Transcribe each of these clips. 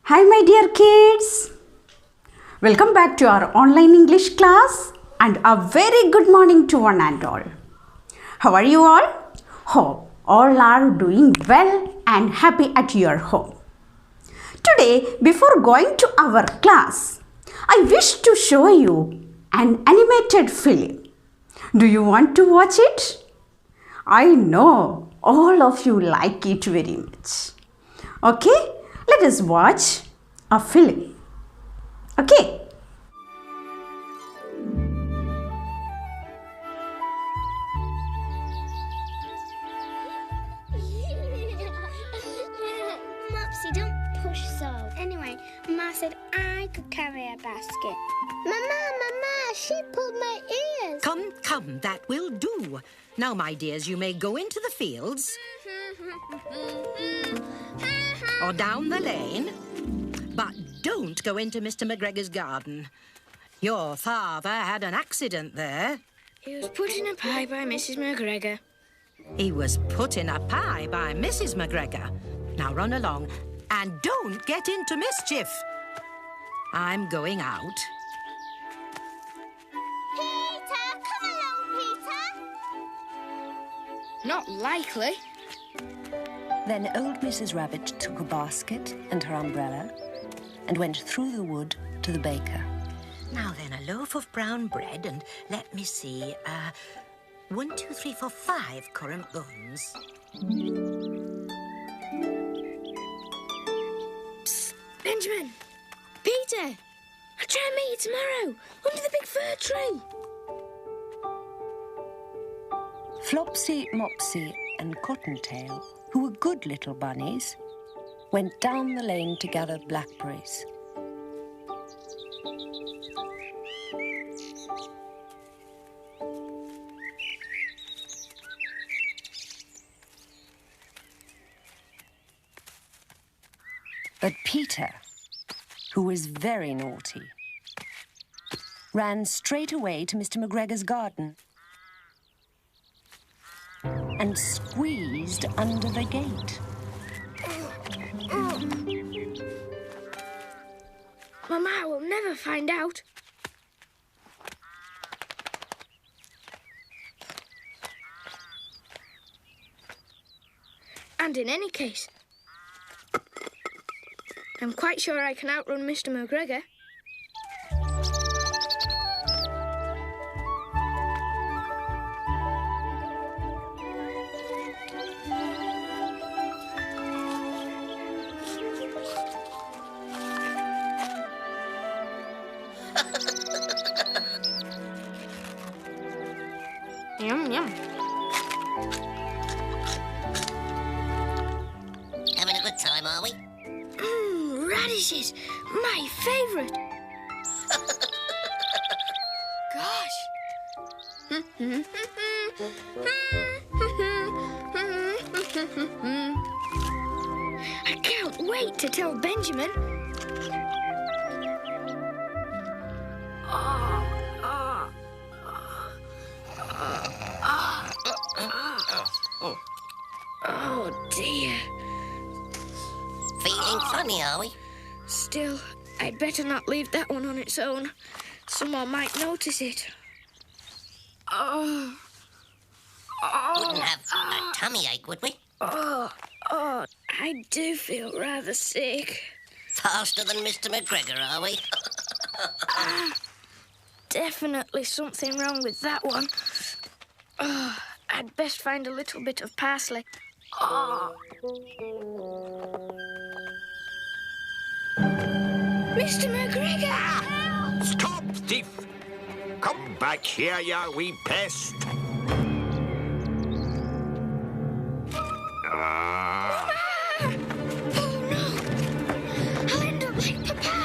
Hi, my dear kids. Welcome back to our online English class and a very good morning to one and all. How are you all? Hope all are doing well and happy at your home. Today, before going to our class, I wish to show you an animated film. Do you want to watch it? I know all of you like it very much. Okay, let us watch a film. Okay. Mopsy, don't push so. Anyway, Ma said I could carry a basket. Mama, she pulled my ears. Come, that will do. Now, my dears, you may go into the fields or down the lane, but don't go into Mr. McGregor's garden. Your father had an accident there. He was put in a pie by Mrs. McGregor. He was put in a pie by Mrs. McGregor. Now run along and don't get into mischief. I'm going out. Peter, come along, Peter. Not likely. Then old Mrs. Rabbit took a basket and her umbrella and went through the wood to the baker. Now then, a loaf of brown bread and, let me see, 1, 2, 3, 4, 5 currant buns. Psst, Benjamin. Peter. I'll try and meet you tomorrow under the big fir tree. Flopsy, Mopsy and Cottontail, who were good little bunnies, went down the lane to gather blackberries. But Peter, who was very naughty, ran straight away to Mr. McGregor's garden and squeezed under the gate. Mama will never find out. And in any case, I'm quite sure I can outrun Mr. McGregor. Yum, yum. Having a good time, are we? Radishes, my favourite. Gosh. I can't wait to tell Benjamin. Oh dear. Feeling funny, are we? Still, I'd better not leave that one on its own. Someone might notice it. Wouldn't have a tummy ache, would we? I do feel rather sick. Faster than Mr. McGregor, are we? Definitely something wrong with that one. I'd best find a little bit of parsley. Mr. McGregor! Stop, thief! Come back here, you wee pest! Oh no! I'll end up like Papa!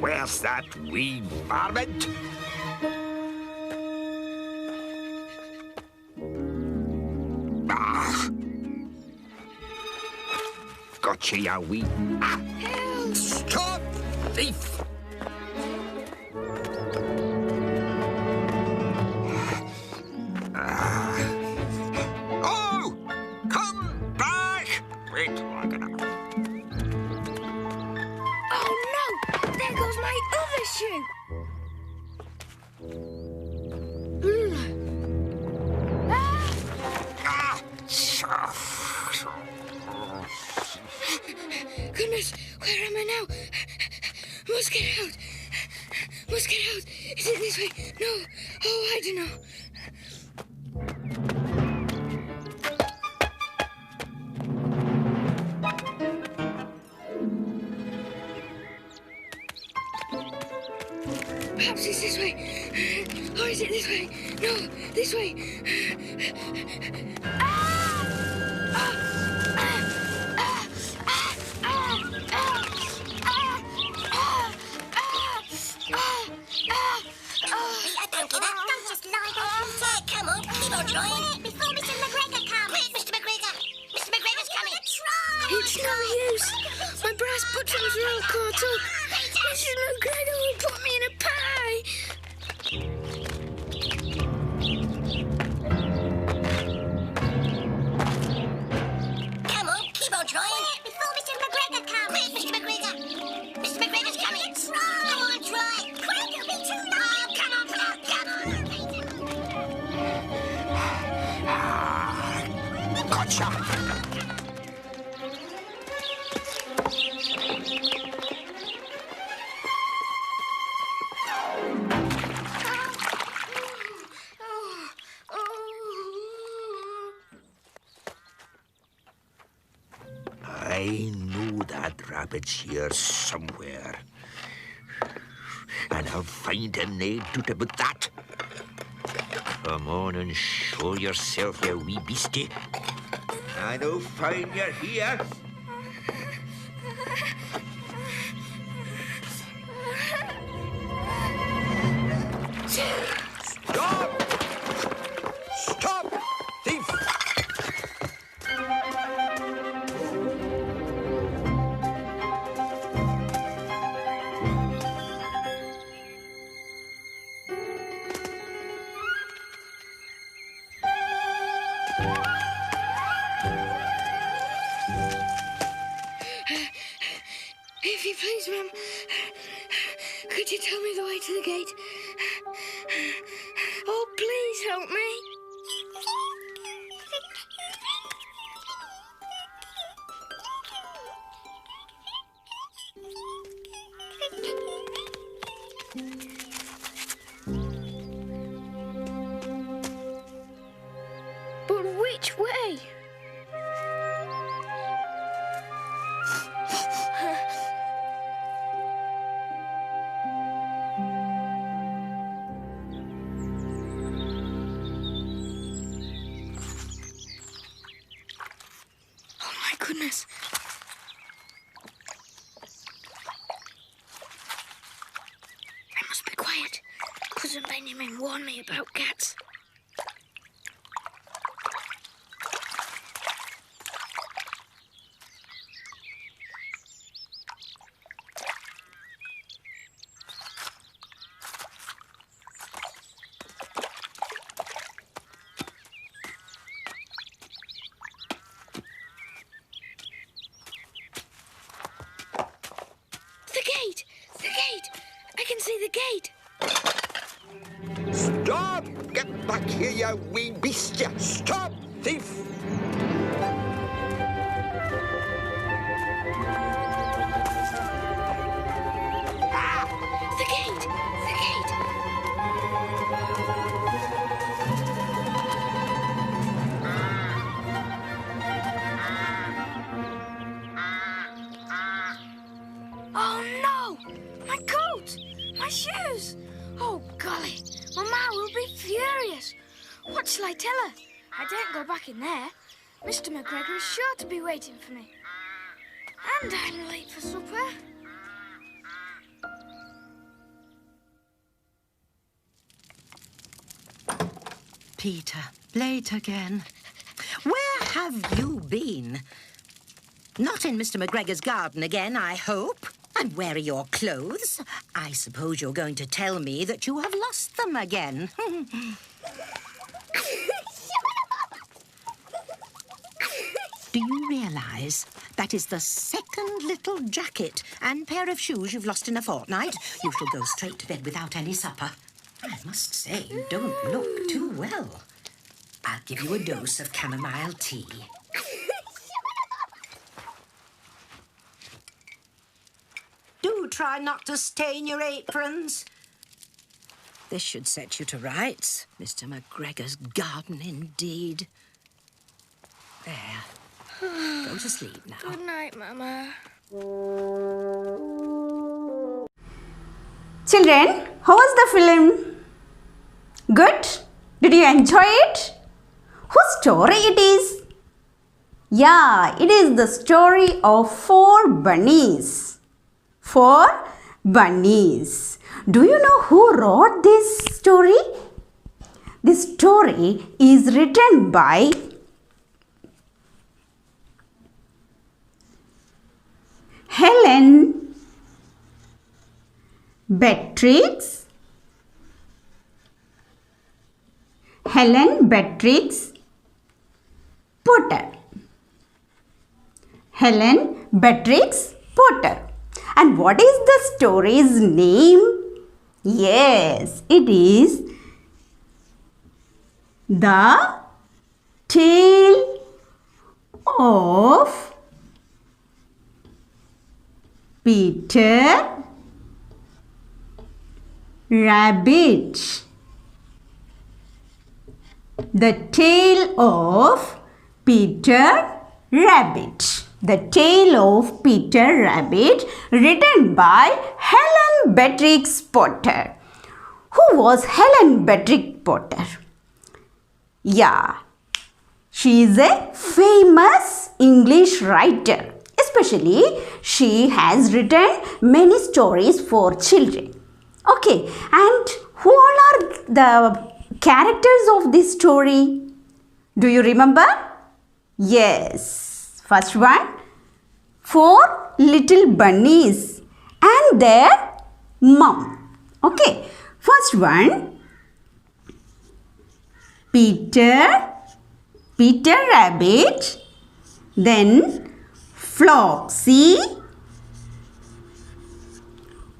Where's that wee varmint? Gotcha, you wee... Help! Stop, thief! Oh! Come back! Wait, I'm gonna... Goodness, where am I now? Must get out. Must get out. Is it this way? No. Oh, I don't know. Perhaps it's this way. Or is it this way? No, this way. Don't give up. Don't just lie there. Come on, keep on trying. Before Mr. McGregor comes. Where's Mr. McGregor? Mr. McGregor's coming. It's no use. My brass buttons are all caught up. Mrs. McGregor will put me in a pie. Come on, keep on trying. Before Mr. McGregor comes. Where's Mr. McGregor? Mr. McGregor's coming. Come on, try. Quick, it'll be too late. Oh, come on, come on. Gotcha! I know that rabbit's here somewhere. And I'll find a nail to doubt that. Come on and show yourself, you wee beastie. I know fine you're here. Stop! Stop! Thief! If you please, ma'am, could you tell me the way to the gate? Oh, please help me. But which way? Oh my goodness. I must be quiet. Cousin Benjamin warned me about cats. The gate! The gate! I can see the gate! Stop! Get back here, you wee beast! You. Stop, thief! The gate! The gate! Oh no! My coat! My shoes! Oh golly! Mama will be furious! What shall I tell her? I daren't go back in there. Mr. McGregor is sure to be waiting for me. And I'm late for supper. Peter, late again. Where have you been? Not in Mr. McGregor's garden again, I hope. And where are your clothes? I suppose you're going to tell me that you have lost them again. Do you realise that is the second little jacket and pair of shoes you've lost in a fortnight? You shall go straight to bed without any supper. I must say, you don't look too well. I'll give you a dose of chamomile tea. Do try not to stain your aprons. This should set you to rights. Mr. McGregor's garden, indeed. There. Go to sleep now. Good night, Mama. Children, how was the film? Good? Did you enjoy it? Whose story it is? Yeah, it is the story of 4 bunnies. 4 bunnies. Do you know who wrote this story? This story is written by Helen Beatrix Potter. Helen Beatrix Potter. And what is the story's name? Yes, it is The Tale of Peter Rabbit. The Tale of Peter Rabbit. The Tale of Peter Rabbit, written by Helen Beatrix Potter. Who was Helen Beatrix Potter? Yeah, she is a famous English writer. Especially, she has written many stories for children. Okay, and who all are the characters of this story? Do you remember? Yes. First one, 4 little bunnies and their mom. Okay. First one, Peter Rabbit, then Flopsy,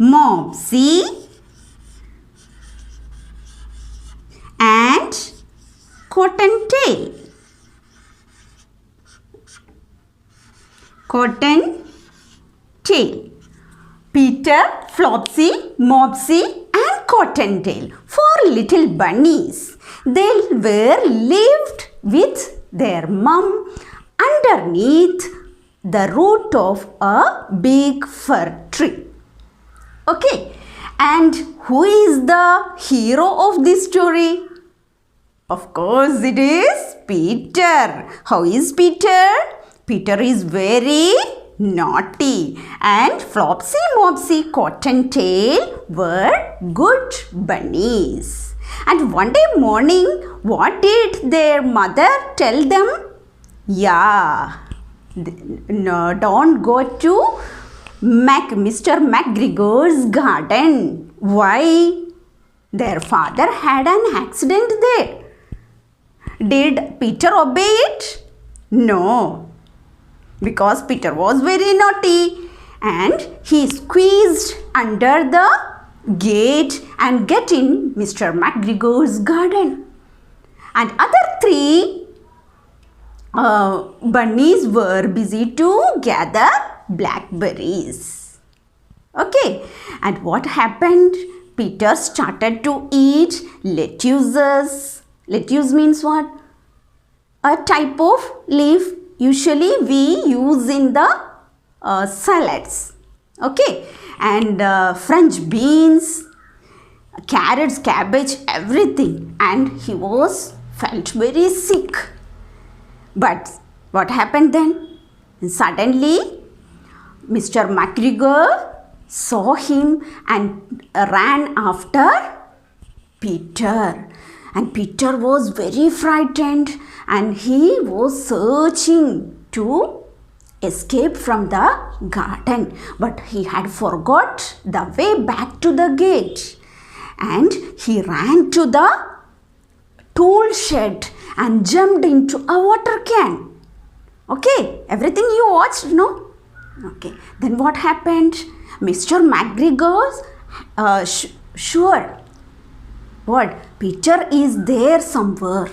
Mopsy, and Cottontail. Peter, Flopsy, Mopsy, and Cottontail. 4 little bunnies. They were lived with their mum underneath the root of a big fir tree. Okay, and who is the hero of this story? Of course, it is Peter. How is Peter? Peter is very naughty, and Flopsy, Mopsy, Cottontail were good bunnies. And one day morning, what did their mother tell them? Yeah, no, don't go to Mr. McGregor's garden. Why? Their father had an accident there. Did Peter obey it? No, because Peter was very naughty and he squeezed under the gate and get in Mr. McGregor's garden. And other 3 bunnies were busy to gather blackberries. Okay, and what happened? Peter started to eat lettuces. Lettuce means what? A type of leaf usually we use in the salads. Okay, and French beans, carrots, cabbage, everything. And he felt very sick. But what happened then? Suddenly, Mr. McGregor saw him and ran after Peter. And Peter was very frightened and he was searching to escape from the garden. But he had forgot the way back to the gate. And he ran to the tool shed and jumped into a water can. Okay, everything you watched, no? Okay, then what happened? Mr. McGregor sure. What? Peter is there somewhere.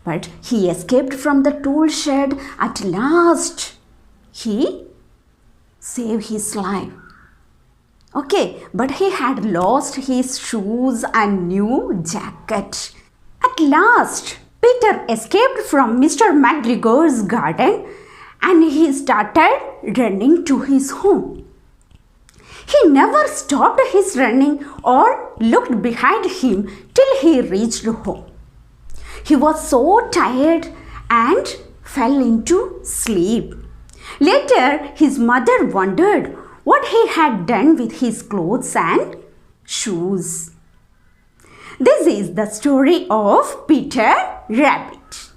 But he escaped from the tool shed at last. He saved his life. Okay, but he had lost his shoes and new jacket. At last, Peter escaped from Mr. McGregor's garden and he started running to his home. He never stopped his running or looked behind him till he reached home. He was so tired and fell into sleep. Later, his mother wondered what he had done with his clothes and shoes. This is the story of Peter Rabbit.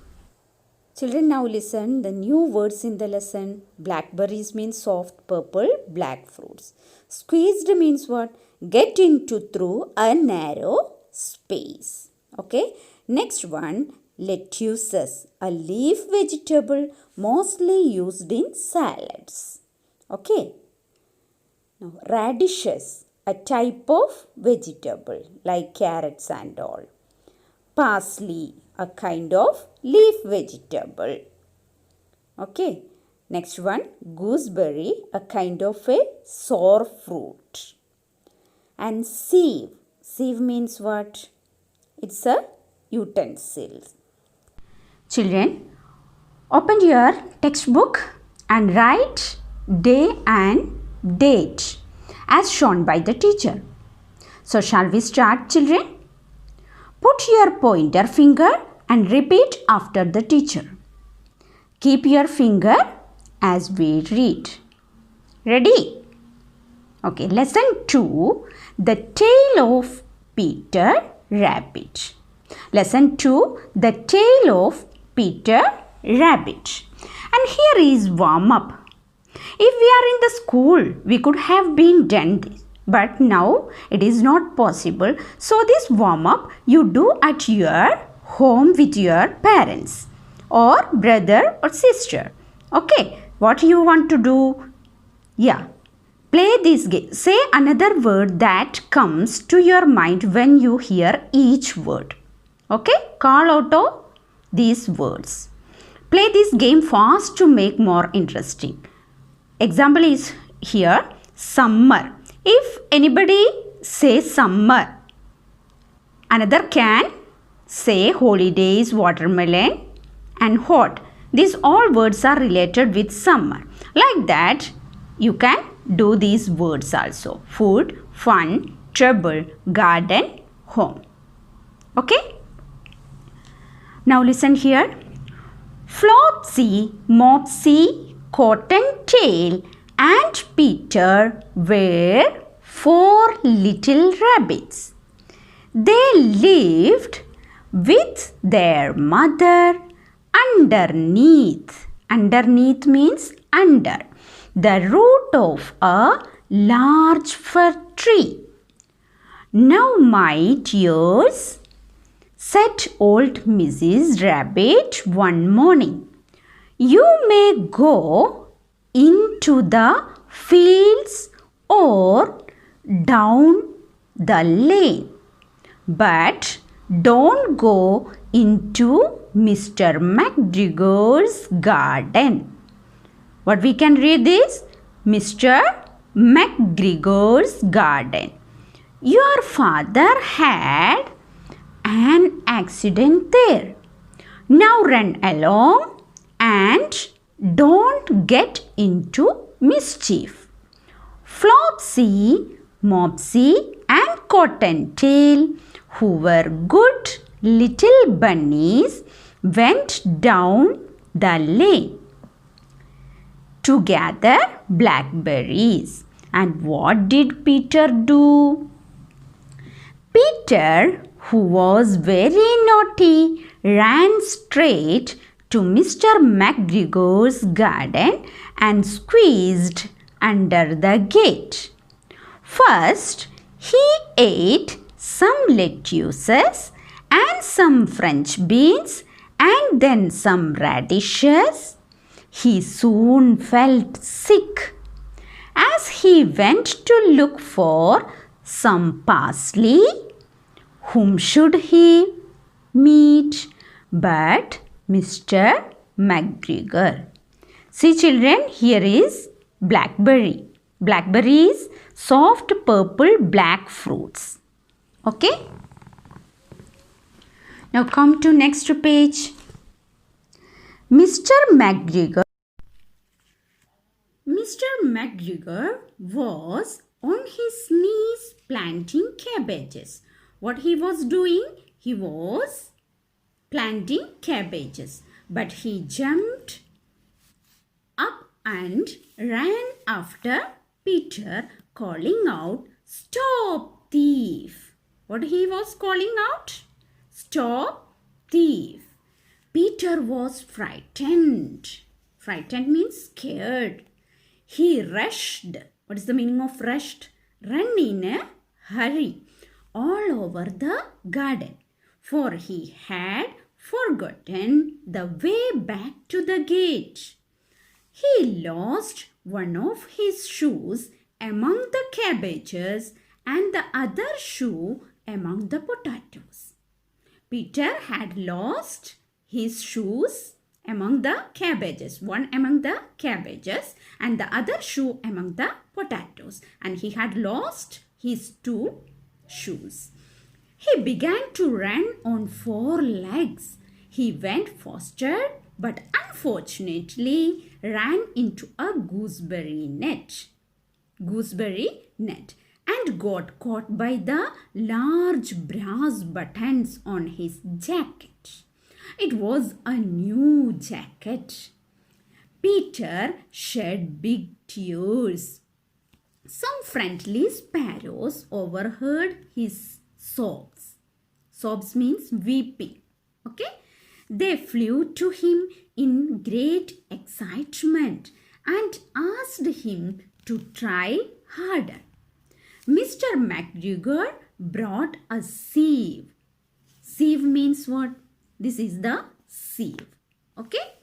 Children, now listen the new words in the lesson. Blackberries means soft purple black fruits. Squeezed means what? Get into through a narrow space. Okay. Next one, lettuces, a leaf vegetable mostly used in salads. Okay. Now, radishes, a type of vegetable like carrots and all. Parsley, a kind of leaf vegetable. Okay. Next one, gooseberry, a kind of a sour fruit. And sieve. Sieve means what? It's a utensil. Children, open your textbook and write day and date as shown by the teacher. So shall we start, children? Put your pointer finger and repeat after the teacher. Keep your finger as we read. Ready? Okay, lesson 2, the tale of Peter Rabbit. Lesson 2, the tale of Peter Rabbit. And here is warm up. If we are in the school, we could have been done this. But now it is not possible. So this warm up you do at your home with your parents or brother or sister. Okay, what you want to do? Yeah, play this game. Say another word that comes to your mind when you hear each word. Okay, call out these words. Play this game fast to make more interesting. Example is here, summer. If anybody says summer, another can say holidays, watermelon and hot. These all words are related with summer. Like that, you can do these words also. Food, fun, trouble, garden, home. Okay? Now listen here. Flopsy, Mopsy, Cottontail and Peter were 4 little rabbits. They lived with their mother underneath. Underneath means under the root of a large fir tree. Now, my dears, said old Mrs. Rabbit one morning, you may go into the fields or down the lane, but don't go into Mr. McGregor's garden. What we can read is Mr. McGregor's garden. Your father had an accident there. Now run along and don't get into mischief. Flopsy, Mopsy and Cottontail, who were good little bunnies, went down the lane to gather blackberries. And what did Peter do? Peter, who was very naughty, ran straight to Mr. McGregor's garden and squeezed under the gate. First, he ate some lettuces and some French beans and then some radishes. He soon felt sick. As he went to look for some parsley, whom should he meet but Mr. McGregor. See children, here is blackberry. Blackberry is soft purple black fruits. Okay. Now come to next page. Mr. McGregor was on his knees planting cabbages. What he was doing? He was planting cabbages. But he jumped up and ran after Peter, calling out, "Stop, thief!" What he was calling out? Stop, thief. Peter was frightened. Frightened means scared. He rushed. What is the meaning of rushed? Run in a hurry all over the garden, for he had forgotten the way back to the gate. He lost one of his shoes among the cabbages and the other shoe among the potatoes. Peter had lost his shoes among the cabbages, one among the cabbages and the other shoe among the potatoes, and he had lost his 2 shoes. He began to run on 4 legs. He went faster, but unfortunately ran into a gooseberry net, and got caught by the large brass buttons on his jacket. It was a new jacket. Peter shed big tears. Some friendly sparrows overheard his sobs. Sobs means weeping. Okay? They flew to him in great excitement and asked him to try harder. Mr. McGregor brought a sieve. Sieve means what? This is the sieve. Okay?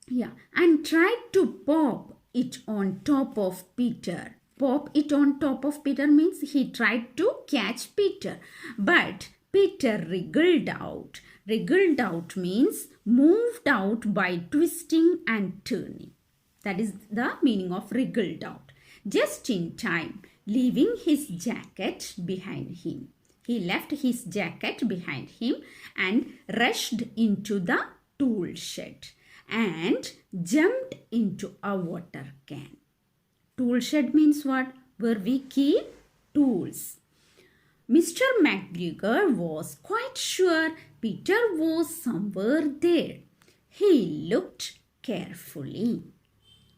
Yeah. And tried to pop it on top of Peter. Pop it on top of Peter means he tried to catch Peter. But Peter wriggled out. Wriggled out means moved out by twisting and turning. That is the meaning of wriggled out. Just in time, leaving his jacket behind him. He left his jacket behind him and rushed into the tool shed and jumped into a water can. Tool shed means what? Where we keep tools. Mr. McGregor was quite sure Peter was somewhere there. He looked carefully.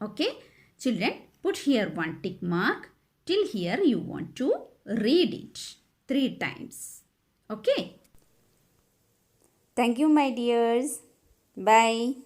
Okay, children, put here one tick mark. Till here you want to read it 3 times. Okay. Thank you, my dears. Bye.